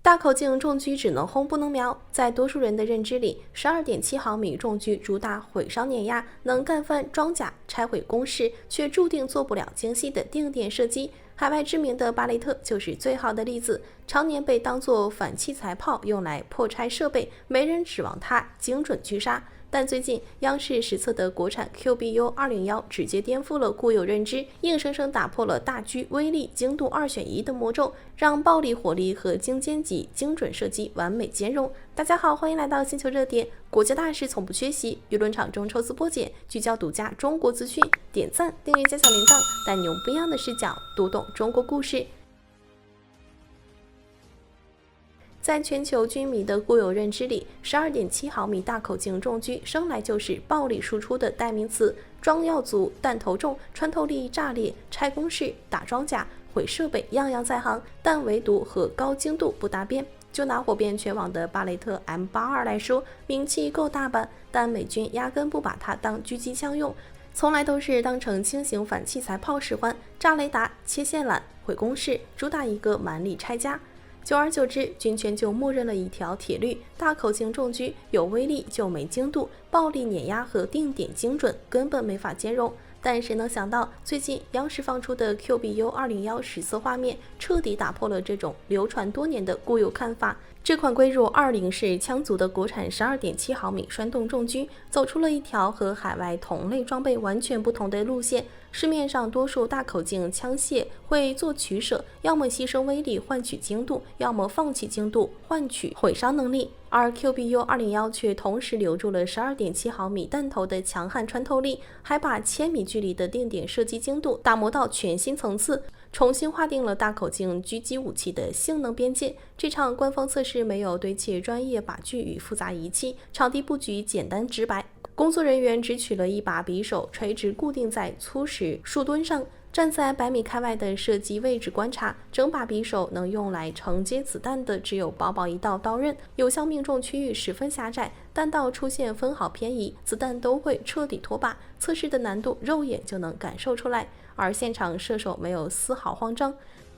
大口径重狙只能轰不能瞄，在多数人的认知里 ,12.7 毫米重狙主打毁伤碾压，能干翻装甲，拆毁工事，却注定做不了精细的定点射击。海外知名的巴雷特就是最好的例子，常年被当作反器材炮用来破拆设备，没人指望它精准狙杀。但最近央视实测的国产 QBU201 直接颠覆了固有认知，硬生生打破了大狙威力精度2选1的魔咒，让暴力火力和精尖级精准射击完美兼容。大家好，欢迎来到星球热点，国家大事从不缺席，舆论场中抽丝剥茧，聚焦独家中国资讯，点赞订阅加小铃铛，带你用不一样的视角读懂中国故事。在全球军迷的固有认知里 ,12.7 毫米大口径重狙生来就是暴力输出的代名词，装药足，弹头重，穿透力炸裂，拆工事，打装甲，毁设备，样样在行，但唯独和高精度不搭边。就拿火遍全网的巴雷特 M82 来说，名气够大吧，但美军压根不把它当狙击枪用，从来都是当成轻型反器材炮使唤，炸雷达，切线缆，毁工事，主打一个蛮力拆家。久而久之，军圈就默认了一条铁律，大口径重狙有威力就没精度，暴力碾压和定点精准根本没法兼容。但谁能想到，最近央视放出的 QBU201 实测画面彻底打破了这种流传多年的固有看法。这款归入20式枪族的国产 12.7 毫米栓动重狙，走出了一条和海外同类装备完全不同的路线。市面上多数大口径枪械会做取舍，要么牺牲威力换取精度，要么放弃精度换取毁伤能力。而 QBU201 却同时留住了 12.7 毫米弹头的强悍穿透力，还把1000米距离的定点射击精度打磨到全新层次，重新划定了大口径狙击武器的性能边界。这场官方测试没有堆砌专业靶具与复杂仪器，场地布局简单直白，工作人员只取了一把匕首垂直固定在粗石树墩上，站在100米开外的射击位置观察，整把匕首能用来承接子弹的只有薄薄一道刀刃，有效命中区域十分狭窄，弹道出现分毫偏移，子弹都会彻底脱靶。测试的难度肉眼就能感受出来，而现场射手没有丝毫慌张，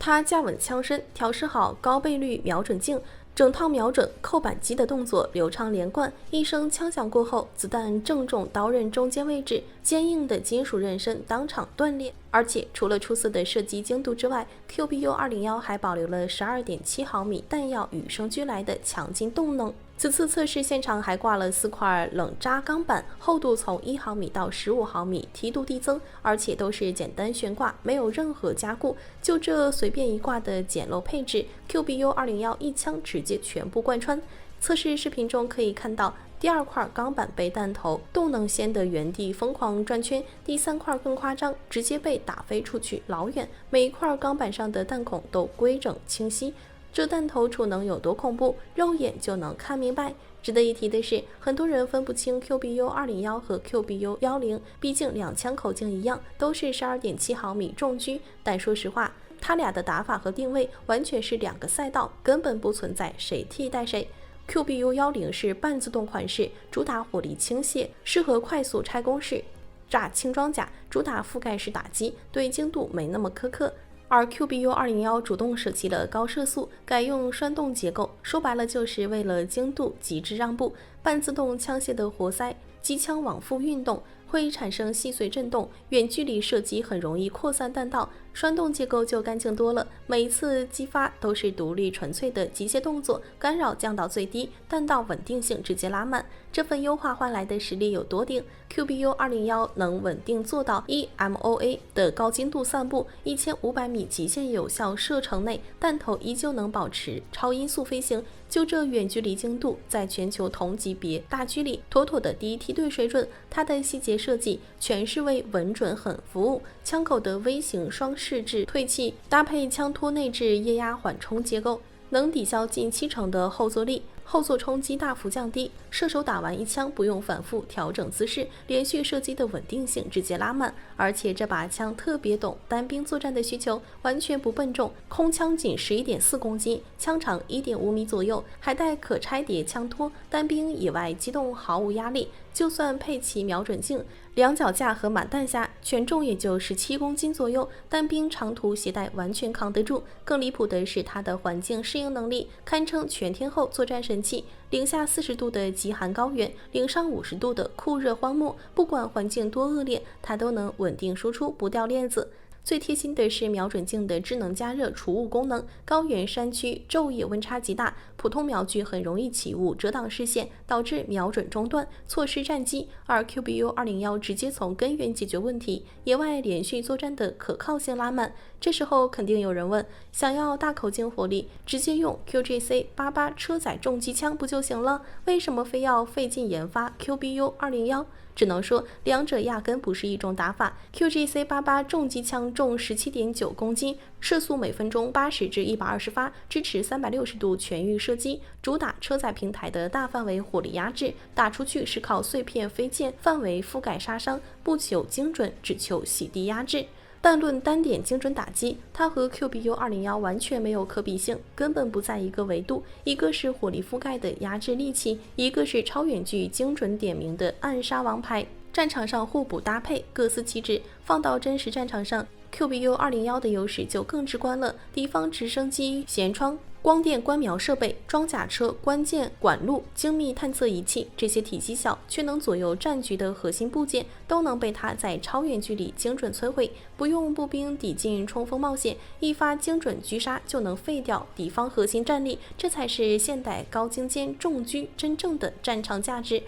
他架稳枪身，调试好高倍率瞄准镜，整套瞄准扣扳机的动作流畅连贯，一声枪响过后，子弹正中刀刃中间位置，坚硬的金属刃身当场断裂。而且除了出色的射击精度之外， QBU201 还保留了 12.7 毫米弹药与生俱来的强劲动能。此次测试现场还挂了4块冷扎钢板，厚度从1毫米到15毫米，梯度递增，而且都是简单悬挂，没有任何加固。就这随便一挂的简陋配置， QBU201 一枪直接全部贯穿。测试视频中可以看到，第2块钢板被弹头动能掀得原地疯狂转圈，第3块更夸张，直接被打飞出去老远，每一块钢板上的弹孔都规整清晰。这弹头储能有多恐怖，肉眼就能看明白。值得一提的是，很多人分不清 QBU201 和 QBU10， 毕竟两枪口径一样，都是 12.7 毫米重狙，但说实话，他俩的打法和定位完全是2个赛道，根本不存在谁替代谁。QBU10是半自动款式，主打火力倾泻，适合快速拆工式，炸轻装甲，主打覆盖式打击，对精度没那么苛刻。而 QBU201 主动舍弃了高射速，改用栓动结构，说白了就是为了精度极致让步。半自动枪械的活塞，机枪往复运动会产生细碎震动，远距离射击很容易扩散弹道。栓动结构就干净多了，每一次击发都是独立纯粹的机械动作，干扰降到最低，弹道稳定性直接拉满。这份优化换来的实力有多顶？ QBU201 能稳定做到1MOA 的高精度散布，1500米极限有效射程内，弹头依旧能保持超音速飞行。就这远距离精度，在全球同级别大狙里妥妥的第一梯队水准。它的细节设计全是为稳准狠服务，枪口的微型双视制退气搭配枪托内置液压缓冲结构，能抵消近70%的后坐力。后座冲击大幅降低，射手打完一枪不用反复调整姿势，连续射击的稳定性直接拉满。而且这把枪特别懂单兵作战的需求，完全不笨重，空枪仅11.4公斤，枪长1.5米左右，还带可拆叠枪托，单兵野外机动毫无压力。就算配齐瞄准镜、两脚架和满弹匣，全重也就17公斤左右，单兵长途携带完全扛得住。更离谱的是它的环境适应能力，堪称全天候作战神器。零下40度的极寒高原，零上50度的酷热荒漠，不管环境多恶劣，它都能稳定输出，不掉链子。最贴心的是瞄准镜的智能加热除雾功能，高原山区昼夜温差极大，普通瞄具很容易起雾遮挡视线，导致瞄准中断，错失战机。而 QBU201 直接从根源解决问题，野外连续作战的可靠性拉满。这时候肯定有人问，想要大口径火力，直接用 QGC-88车载重机枪不就行了？为什么非要费劲研发 QBU201？只能说两者压根不是一种打法。QGC-88重机枪重17.9公斤，射速每分钟80至120发，支持360度全域射击，主打车载平台的大范围火力压制，打出去是靠碎片飞溅范围覆盖杀伤，不求精准，只求洗地压制。但论单点精准打击，它和 QBU201 完全没有可比性，根本不在一个维度。一个是火力覆盖的压制利器，一个是超远距精准点名的暗杀王牌。战场上互补搭配，各司其职。放到真实战场上， QBU201 的优势就更直观了。敌方直升机舷窗、光电观瞄设备、装甲车、关键管路、精密探测仪器，这些体积小却能左右战局的核心部件，都能被它在超远距离精准摧毁。不用步兵抵近冲锋冒险，一发精准狙杀就能废掉敌方核心战力，这才是现代高精尖重狙真正的战场价值。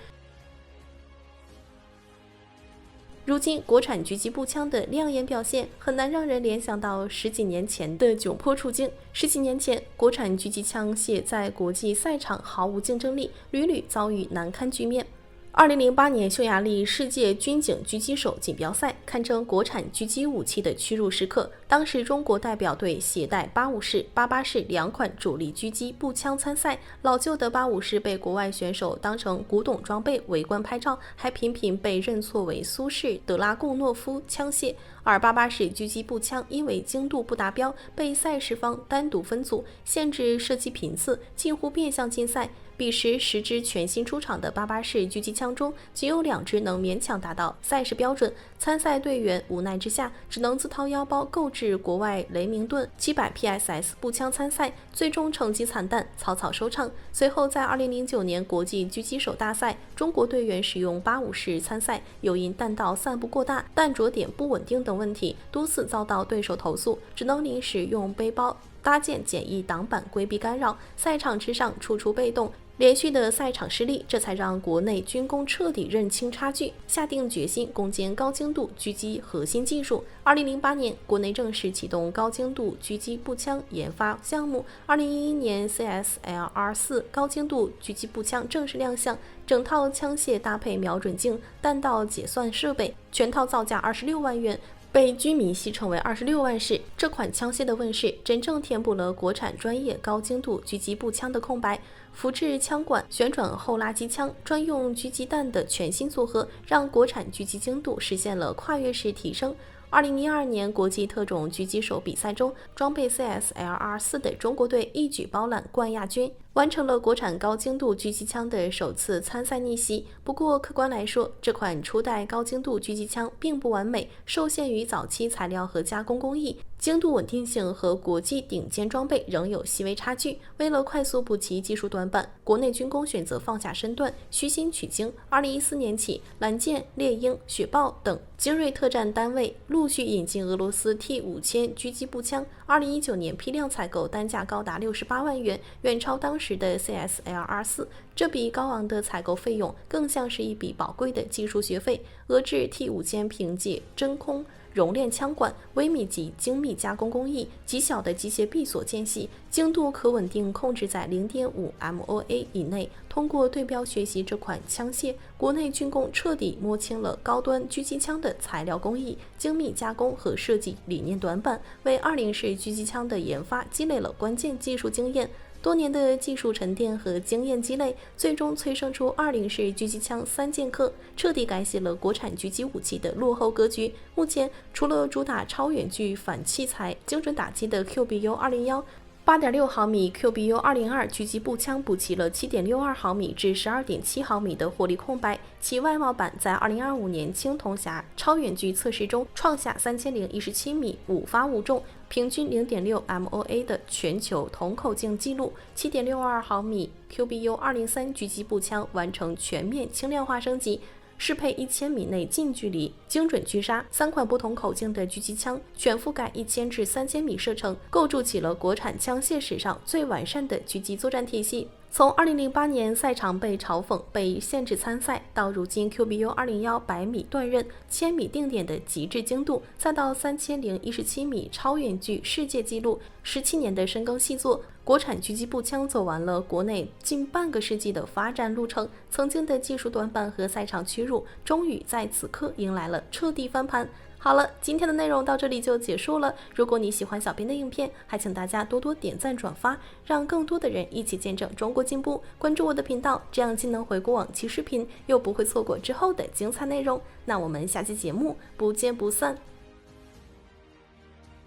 如今国产狙击步枪的亮眼表现，很难让人联想到10几年前的窘迫处境。10几年前，国产狙击枪械在国际赛场毫无竞争力，屡屡遭遇难堪局面。2008年匈牙利世界军警狙击手锦标赛堪称国产狙击武器的屈辱时刻。当时中国代表队携带85式、88式两款主力狙击步枪参赛，老旧的85式被国外选手当成古董装备围观拍照，还频频被认错为苏式德拉贡诺夫枪械。而88式狙击步枪因为精度不达标，被赛事方单独分组，限制射击频次，近乎变相禁赛。彼时10支全新出厂的88式狙击枪中，仅有2支能勉强达到赛事标准。参赛队员无奈之下，只能自掏腰包购置国外雷明顿700 PSS 步枪参赛，最终成绩惨淡，草草收场。随后在2009年国际狙击手大赛，中国队员使用85式参赛，又因弹道散布过大、弹着点不稳定等问题，多次遭到对手投诉，只能临时用背包搭建简易挡板规避干扰，赛场之上处处被动。连续的赛场失利，这才让国内军工彻底认清差距，下定决心攻坚高精度狙击核心技术。2008年，国内正式启动高精度狙击步枪研发项目。2011年 CSLR-4 高精度狙击步枪正式亮相，整套枪械搭配瞄准镜、弹道解算设备，全套造价26万元。被军迷戏称为26万式。这款枪械的问世，真正填补了国产专业高精度狙击步枪的空白。复制枪管、旋转后拉机枪、专用狙击弹的全新组合，让国产狙击精度实现了跨越式提升。2012年国际特种狙击手比赛中，装备 CSLR-4 的中国队一举包揽冠亚军，完成了国产高精度狙击枪的首次参赛逆袭。不过客观来说，这款初代高精度狙击枪并不完美，受限于早期材料和加工工艺，精度稳定性和国际顶尖装备仍有细微差距。为了快速补齐技术短板，国内军工选择放下身段，虚心取经。2014年起，蓝箭、猎鹰、雪豹等精锐特战单位陆续引进俄罗斯 T5000 狙击步枪。2019年批量采购，单价高达68万元，远超当时的 CSLR-4。这笔高昂的采购费用更像是一笔宝贵的技术学费。俄制 T5000 凭借真空熔炼枪管、微米级精密加工工艺、极小的机械闭锁间隙，精度可稳定控制在 0.5 MOA 以内。通过对标学习这款枪械，国内军工彻底摸清了高端狙击枪的材料工艺、精密加工和设计理念短板，为20式狙击枪的研发积累了关键技术经验。多年的技术沉淀和经验积累，最终催生出20式狙击枪3剑客，彻底改写了国产狙击武器的落后格局。目前，除了主打超远距反器材、精准打击的 QBU201、8.6毫米 QBU202 狙击步枪补齐了7.62毫米至12.7毫米的火力空白，其外贸版在2025年青铜峡超远距测试中创下3017米5发5中，平均0.6 MOA 的全球同口径纪录。7.62毫米 QBU203 狙击步枪完成全面轻量化升级，适配1000米内近距离精准狙杀，3款不同口径的狙击枪全覆盖1000至3000米射程，构筑起了国产枪械史上最完善的狙击作战体系。从2008年赛场被嘲讽、被限制参赛，到如今 QBU201 100米断刃、1000米定点的极致精度，再到3017米超远距世界纪录，17年的深耕细作，国产狙击步枪走完了国内近半个世纪的发展路程，曾经的技术短板和赛场屈辱，终于在此刻迎来了彻底翻盘。好了，今天的内容到这里就结束了。如果你喜欢小编的影片，还请大家多多点赞转发，让更多的人一起见证中国进步。关注我的频道，这样既能回顾往期视频，又不会错过之后的精彩内容。那我们下期节目不见不散。